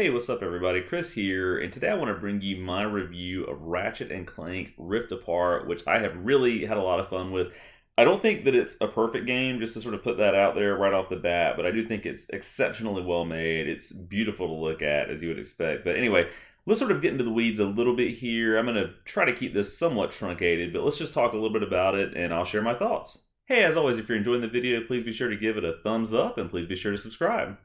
Hey, what's up everybody? Chris here, and today I want to bring you my review of Ratchet and Clank Rift Apart, which I have really had a lot of fun with. I don't think that it's a perfect game, just to sort of put that out there right off the bat, but I do think it's exceptionally well made. It's beautiful to look at, as you would expect. But anyway, let's sort of get into the weeds a little bit here. I'm going to try to keep this somewhat truncated, but let's just talk a little bit about it, and I'll share my thoughts. Hey, as always, if you're enjoying the video, please be sure to give it a thumbs up, and please be sure to subscribe.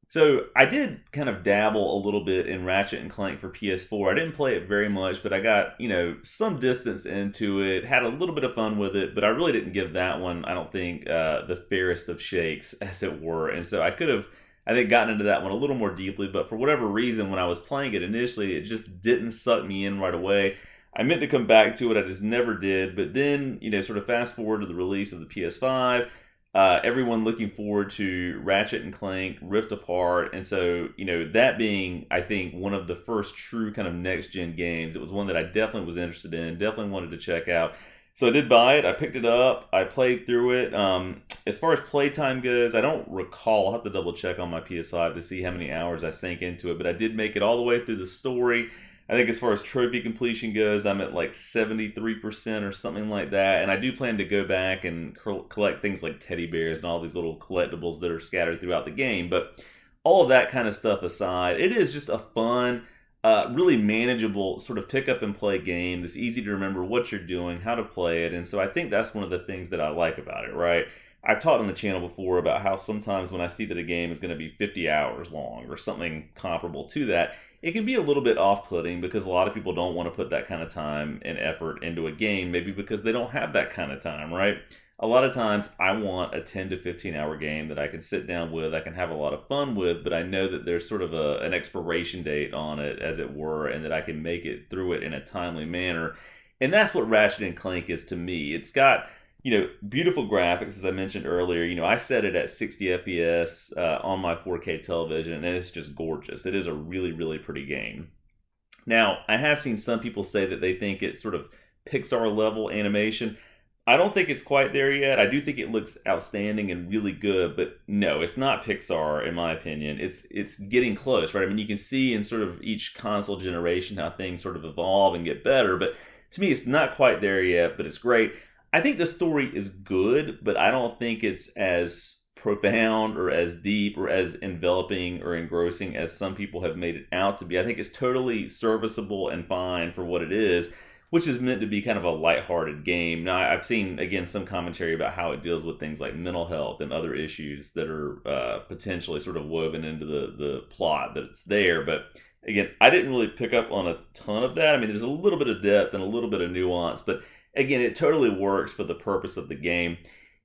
So I did kind of dabble a little bit in Ratchet and Clank for PS4. I didn't play it very much, but I got, some distance into it, had a little bit of fun with it, but I really didn't give that one, I don't think, the fairest of shakes, as it were. And so I could have, I think, gotten into that one a little more deeply, but for whatever reason, when I was playing it initially, it just didn't suck me in right away. I meant to come back to it, I just never did. But then, sort of fast forward to the release of the PS5, everyone looking forward to Ratchet and Clank Rift Apart, and so that being, I think, one of the first true kind of next gen games, it was one that I definitely was interested in, definitely wanted to check out. So I did buy it, I picked it up, I played through it. As far as playtime goes, I don't recall, I'll have to double check on my PS5 to see how many hours I sank into it, but I did make it all the way through the story. I think as far as trophy completion goes, I'm at like 73% or something like that. And I do plan to go back and collect things like teddy bears and all these little collectibles that are scattered throughout the game. But all of that kind of stuff aside, it is just a fun, really manageable sort of pick up and play game. It's easy to remember what you're doing, how to play it. And so I think that's one of the things that I like about it, right? I've talked on the channel before about how sometimes when I see that a game is going to be 50 hours long or something comparable to that, it can be a little bit off-putting because a lot of people don't want to put that kind of time and effort into a game, maybe because they don't have that kind of time, right? A lot of times I want a 10 to 15 hour game that I can sit down with, I can have a lot of fun with, but I know that there's sort of an expiration date on it, as it were, and that I can make it through it in a timely manner. And that's what Ratchet and Clank is to me. It's got beautiful graphics, as I mentioned earlier. I set it at 60 FPS on my 4K television, and it's just gorgeous. It is a really, really pretty game. Now, I have seen some people say that they think it's sort of Pixar-level animation. I don't think it's quite there yet. I do think it looks outstanding and really good, but no, it's not Pixar, in my opinion. It's getting close, right? I mean, you can see in sort of each console generation how things sort of evolve and get better, but to me, it's not quite there yet, but it's great. I think the story is good, but I don't think it's as profound or as deep or as enveloping or engrossing as some people have made it out to be. I think it's totally serviceable and fine for what it is, which is meant to be kind of a lighthearted game. Now, I've seen, again, some commentary about how it deals with things like mental health and other issues that are potentially sort of woven into the plot, that it's there. But again, I didn't really pick up on a ton of that. I mean, there's a little bit of depth and a little bit of nuance, but again, it totally works for the purpose of the game.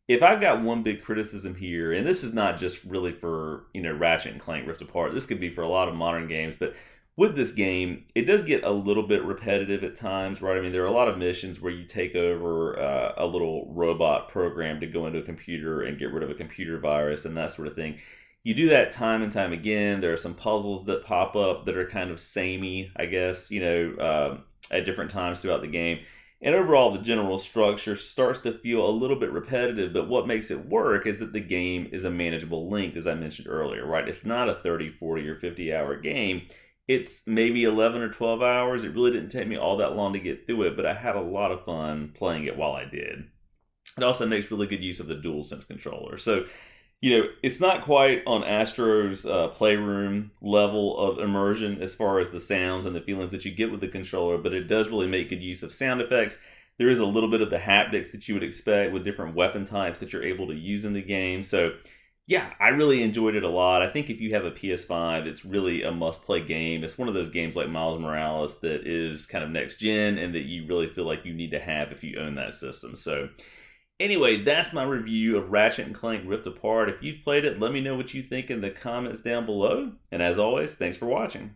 If I've got one big criticism here, and this is not just really for, Ratchet and Clank Rift Apart, this could be for a lot of modern games, but with this game, it does get a little bit repetitive at times, right? I mean, there are a lot of missions where you take over a little robot program to go into a computer and get rid of a computer virus and that sort of thing. You do that time and time again. There are some puzzles that pop up that are kind of samey, I guess, at different times throughout the game. And overall, the general structure starts to feel a little bit repetitive, but what makes it work is that the game is a manageable length, as I mentioned earlier, right? It's not a 30, 40, or 50-hour game. It's maybe 11 or 12 hours. It really didn't take me all that long to get through it, but I had a lot of fun playing it while I did. It also makes really good use of the DualSense controller. So, it's not quite on Astro's Playroom level of immersion as far as the sounds and the feelings that you get with the controller, but it does really make good use of sound effects. There is a little bit of the haptics that you would expect with different weapon types that you're able to use in the game. So, yeah, I really enjoyed it a lot. I think if you have a PS5, it's really a must-play game. It's one of those games like Miles Morales that is kind of next-gen and that you really feel like you need to have if you own that system. So, anyway, that's my review of Ratchet and Clank Rift Apart. If you've played it, let me know what you think in the comments down below. And as always, thanks for watching.